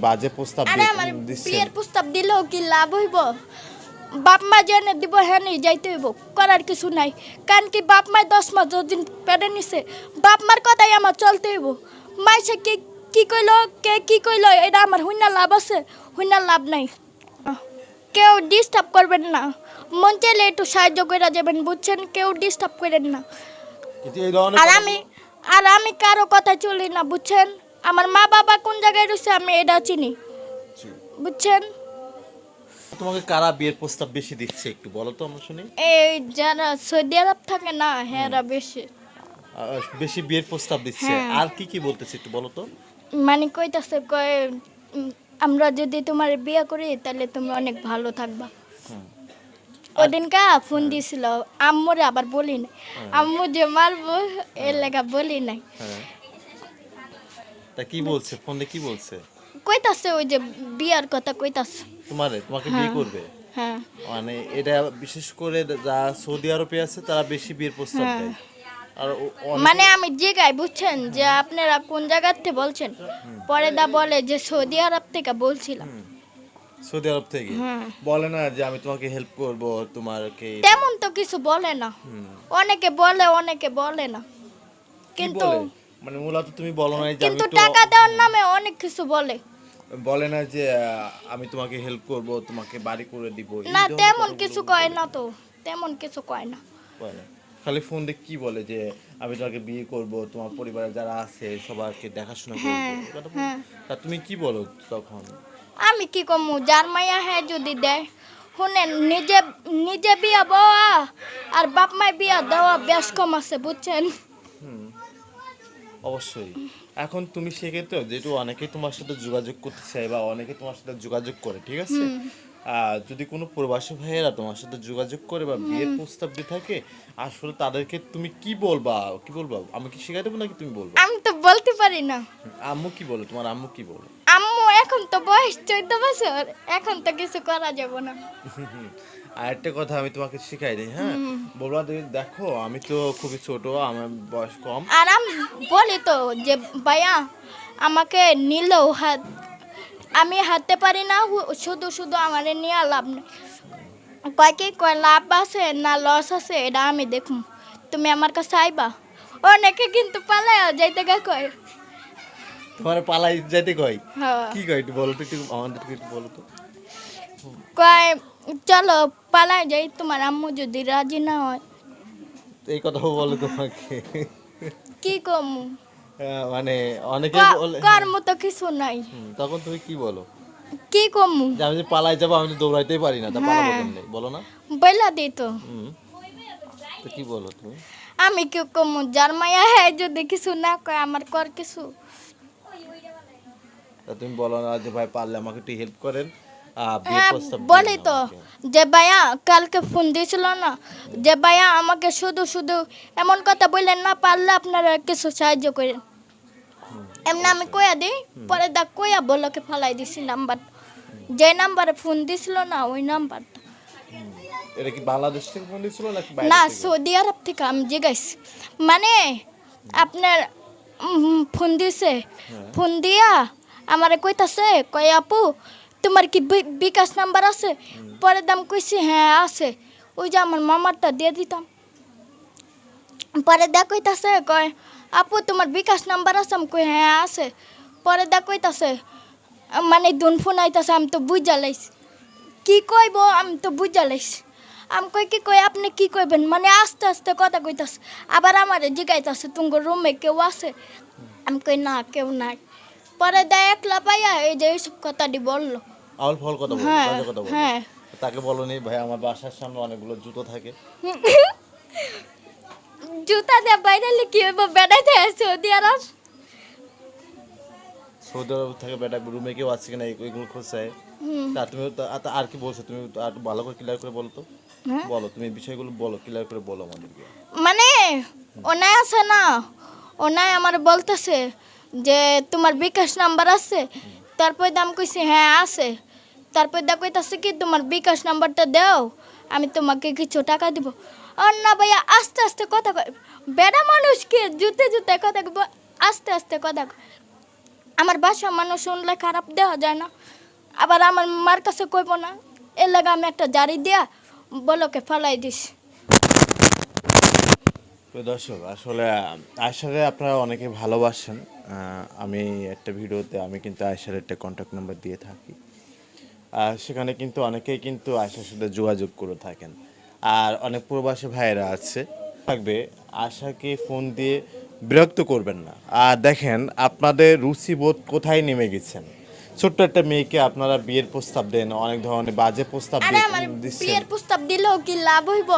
বাজে প্রস্তাব আরে আমার দিচ্ছেন। বিয়ের প্রস্তাব দিলেও কি লাভ হইব? বাপ মা জেনে দিব হ্যাঁ নেই যাইতে হইব, করার কিছু নাই। কারণ কি বাপ মায় 10 মাস যতদিন পেটে নিছে, বাপ মার কথাই আমার চলতে হইব। মাইসে কি কি কইলো, কে কি কইলো, এটা আমার হুইনা লাভ আছে? হুইনা লাভ নাই। কেউ ডিস্টার্ব করবেন না, মন চাইলে একটু সাহায্য করে যাবেন, বুঝছেন? কেউ ডিস্টার্ব করেন না। কিন্তু এই ধরনের আর কথা আমি কারো কথা চলি না, বুঝছেন? আমার মা বাবা কোন জায়গায় রয়েছে আমি এটা চিনি, বুঝছেন? তোমাকে কারা বিয়ের প্রস্তাব বেশি দিচ্ছে একটু বলো তো আমরা শুনি। এই যারা সৌদি আরব থাকে না, হেরা বেশি বেশি বিয়ের প্রস্তাব দিচ্ছে। হ্যাঁ। আর কি কি বলতেছে একটু বলো তো। মানে কইতাছে, কয় আমরা যদি তোমার বিয়ে করি তাহলে তুমি অনেক ভালো থাকবা। ওদিনকা ফোন দিছিল আম্মুরে, আবার বলি নাই। আম্মু যে মারবো এর লেগা বলি নাই। হ্যাঁ, তা কি বলছে ফোনে, কি বলছে? কইতাছে ওই যে বিয়ার কথা কইতাছে। তোমাকে বিয়ে করবে? হ্যাঁ মানে এটা বিশেষ করে যারা সৌদি আরবে আছে তারা বেশি বিয়ের প্রস্তাব হ্যাঁ। দেয়। আর মানে আমি জিগাই, বুঝছেন, যে আপনারা কোন জায়গার থেকে বলছেন? পরে দা বলে যে সৌদি আরব থেকে বলছিলাম। সৌদি আরব থেকে হ্যাঁ। বলে না যে আমি তোমাকে হেল্প করব তোমাকে? তেমন তো কিছু বলে না। অনেকে বলে, অনেকে বলে না। কি কিন্তু বলে? মানে মূলত তুমি বলো না যে আমি কিন্তু তো টাকা দেওয়ার নামে অনেক কিছু বলে। বলে না যে আমি তোমাকে হেল্প করব, তোমাকে বাড়ি করে দিব, এই না ধরনের তেমন কথাগুলো কিছু বলে কয় না তো, তেমন কিছু কয় না। বলে। খালি ফোন দিয়ে কি বলে যে আমি তোমাকে বিয়ে করব, তোমার পরিবারে যারা আছে সবাইকে দেখাশোনা করব, হ্যাঁ এই কথা বলে। হ্যাঁ। তা তুমি কি বলো তখন? আমি কি কমু, যার মাইয়া হ্যাঁ যদি দেয়। শুনেন, নিজে নিজে বিয়া বওয়া আর বাপ মায় বিয়া দেওয়া বেশ কম আছে, বুঝছেন? অবশ্যই। এখন তুমি সেক্ষেত্রে যেহেতু অনেকেই তোমার সাথে যোগাযোগ করতে চায় বা অনেকে তোমার সাথে যোগাযোগ করে, ঠিক আছে? যদি কোনো প্রবাসী ভাইয়েরা তোমার সাথে যোগাযোগ করে বা বিয়ের প্রস্তাব দিয়ে থাকে, আসলে তাদেরকে তুমি কি বলবা? কি বলবা? আমি কি শিখাই দেবো নাকি তুমি বলবা? আমি তো বলতে পারি না। আম্মু কি বলে? তোমার আম্মু কি বলে? আম্মু এখন তো বয়স 14 বছর, এখন তো কিছু করা যাবে না। আর একটা কথা আমি তোমাকে শিখাই দিই, হ্যাঁ? বলবা দেখো আমি তো খুবই ছোট, আমার বয়স কম। আর আমি বলি তো যে ভাইয়া আমাকে নিলেও আমি হাঁটতে পারি না, শুধু শুধু আমার নিয়ে লাভ নেই। কয় কি কয়, লাভ আছে না লস আছে এটা আমি দেখুন, তুমি আমার কাছে আইবা। অনেকে কিন্তু পালায় যাইতে গা কয়। তোমার পালাই যেতে কই? হ্যাঁ। কি কই একটু বলো তো, একটু আমাদেরকে একটু বলো তো। কয় চলো পালায় যাই, তোমার আম্মু যদি রাজি না হয়। এই কথাও বলো তোমাকে? কি কমু, মানে অনেকে বলে। কার মতো কিছু নাই। তখন তুমি কি বলো? কি কমু, যে আমি যে পালাই যাবো, আমি তো দৌড়াইতেই পারি না, তা পালাবো কেমনে বলো না? বইলা দিত। হুম, তো কি বলো তুমি? আমি কি কমু, যার মায়া হ্যাঁ যদি কিছু না কয় আমার কর কিছু। তা তুমি বলো না যে ভাই পারলে আমাকে একটু হেল্প করেন, বিয়ের হ্যাঁ প্রস্তাব বলি দিন তো, আমাকে। যে ভাইয়া কালকে ফোন দিয়েছিল না, যে ভাইয়া আমাকে শুধু শুধু এমন কথা বললেন না, পারলে আপনারা কিছু সাহায্য করেন। এমনি আমি কইয়া দিই, পরে দা কইয়া বলকে ফালাই দিছি নাম্বার, যে নাম্বারে ফোন দিছিল না ওই নাম্বারটা। এটা কি বাংলাদেশ থেকে ফোন দিয়েছিল নাকি না বাইরে থেকে? সৌদি আরব থেকে আমি জিজ্ঞাসি, মানে আপনার ফোন দিছে, ফোন দিয়া আমারে কইতাছে, কয় আপু তোমার কি বিকাশ নাম্বার আছে? পরে দাম কইছি হ্যাঁ আছে, ওই যে আমার মামারটা দিয়ে দিতাম। পরে দা কইতাছে, কয় আপু তোমার বিকাশ নাম্বার আছে? আমি কই হ্যাঁ আছে। পরে দা কইতাছে, মানে দুন ফোন আইতাছে, আমি তো বুঝা লাইছি কি কইব, আমি তো বুঝা লাইছি। আমি কই কি কই, আপনি কি কইবেন? মানে আস্তে আস্তে কথা কইতাছে। আবার আমারে জিগাইতাছে তুঙ্গ রুমে কেউ আছে? আমি কই না কেউ নাই। পরে দা একলা পাইয়া এই যে এইসব কথাটি বললো। আউল ফল কথা বলো, হ্যাঁ বাজে কথা বলো। হ্যাঁ। তাকে বলো নি ভাই আমার বাসার সামনে অনেকগুলো জুতো থাকে? জুতা দিয়ে বাইরে কি হইব, বেড়াইতে সৌদি আরব। সৌদি আরব থেকে বেটা রুমে কেউ আছে কিনা এগুলো খোঁজে। তা তুমি আর কি বলছো? তুমি আর একটু ভালো করে ক্লিয়ার করে বলো তো। বলো তুমি বিষয়গুলো বলো, ক্লিয়ার করে বলো আমাদেরকে। মানে ওনায় আছে না, ওনায় আমার বলতেছে যে তোমার বিকাশ নাম্বার আছে? তারপর দাম কইছি হ্যাঁ আছে। তারপর দা কইতাছে কি তোমার বিকাশ নাম্বারটা দাও, আমি তোমাকে কিছু টাকা দিব। আর না ভাইয়া আস্তে আস্তে কথা কয়, বেড়া মানুষকে জুতে জুতে কথা কইব, আস্তে আস্তে কথা কয়। আমার বাসা মানুষ শুনলে খারাপ দেওয়া যায় না, আবার আমার মার কাছে কইব না, এর লাগে আমি একটা জারি দিয়া বলকে ফালাই দিস। তো দর্শক আসলে আয়শাকে আপনারা অনেকে ভালোবাসেন। আমি একটা ভিডিওতে আমি কিন্তু আয়শার একটা কন্ট্যাক্ট নাম্বার দিয়ে থাকি, আর সেখানে কিন্তু অনেকেই কিন্তু আয়শার সাথে যোগাযোগ করে থাকেন। আর অনেক প্রবাসী ভাইয়েরা আছে থাকবে, আশাকে ফোন দিয়ে বিরক্ত করবেন না। আর দেখেন আপনাদের রুচিবোধ কোথায় নেমে গেছেন। ছোট্ট একটা মেয়েকে আপনারা বিয়ের প্রস্তাব দেন, অনেক ধরনের বাজে প্রস্তাব আরে আমার দিচ্ছেন। বিয়ের প্রস্তাব দিলেও কি লাভ হইব?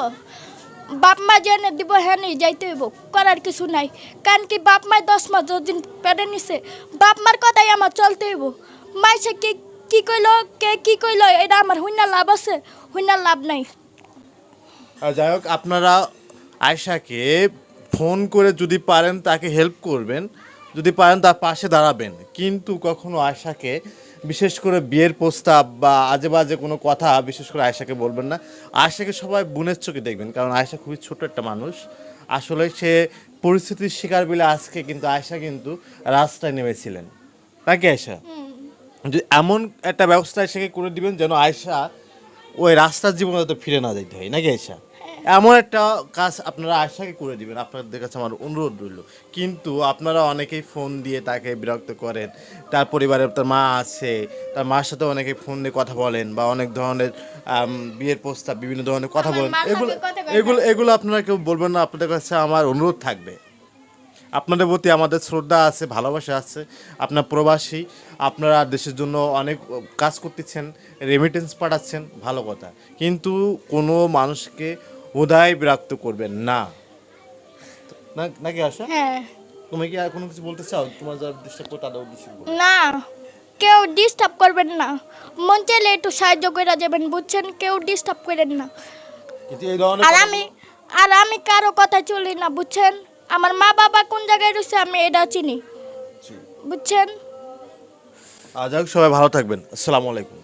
বাপ মা জেনে দিব, হ্যাঁ নেই যাইতে হইব, করার কিছু নাই। কারণ কি বাপ মায় 10 মাস 10 দিন পেটে নিছে, বাপ মার কথাই আমার চলতে হইব। মাইসে কি কি কইলো, কে কি কইলো, এটা আমার হুইনা লাভ আছে? হুইনা লাভ নাই। আর যাই হোক, আপনারা আয়শাকে ফোন করে যদি পারেন তাকে হেল্প করবেন, যদি পারেন তার পাশে দাঁড়াবেন, কিন্তু কখনো আয়শাকে বিশেষ করে বিয়ের প্রস্তাব বা আজে বাজে কোনো কথা বিশেষ করে আয়শাকে বলবেন না। আয়শাকে সবাই বোনের চোখে দেখবেন, কারণ আয়শা খুবই ছোট একটা মানুষ। আসলে সে পরিস্থিতির শিকার বলে আজকে কিন্তু আয়শা কিন্তু রাস্তায় নেমেছিলেন, নাকি আয়শা? যে এমন একটা ব্যবস্থা আয়শাকে করে দিবেন যেন আয়শা ওই রাস্তার জীবনে যাতে ফিরে না যেতে হয়, নাকি আয়শা? এমন একটা কাজ আপনারা আয়শাকে করে দিবেন, আপনাদের কাছে আমার অনুরোধ রইল। কিন্তু আপনারা অনেকেই ফোন দিয়ে তাকে বিরক্ত করেন, তার পরিবারে তার মা আছে, তার মার সাথে অনেকেই ফোন দিয়ে কথা বলেন, বা অনেক ধরনের বিয়ের প্রস্তাব বিভিন্ন ধরনের কথা আমার বলেন। মার এগুলো লগে কথা কয় না। এগুলো এগুলো আপনারা কেউ বলবেন না। আপনাদের কাছে আমার অনুরোধ থাকবে, আপনাদের প্রতি আমাদের শ্রদ্ধা আছে, ভালোবাসা আছে। আপনার প্রবাসী, আপনারা দেশের জন্য অনেক কাজ করতেছেন, রেমিটেন্স পাঠাচ্ছেন, ভালো কথা, কিন্তু কোনো মানুষকে উদায় বিরক্ত করবেন না, নাকি আশা? হ্যাঁ, তুমি কি আর কোনো কিছু বলতে চাও? তোমার যারা ডিস্টার্ব করে তাদের উদ্দেশ্যে বলো। না, কেউ ডিস্টার্ব করবেন না, মন চাইলে একটু সাহায্য করে যাবেন, বুঝছেন? কেউ ডিস্টার্ব করেন না। কিন্তু এই ধরনের আর আমি কারো কথা চলি না, বুঝছেন? আমার মা বাবা কোন জায়গায় রয়েছে আমি এটা চিনি, বুঝছেন? আজ সবাই ভালো থাকবেন। আসসালামু আলাইকুম।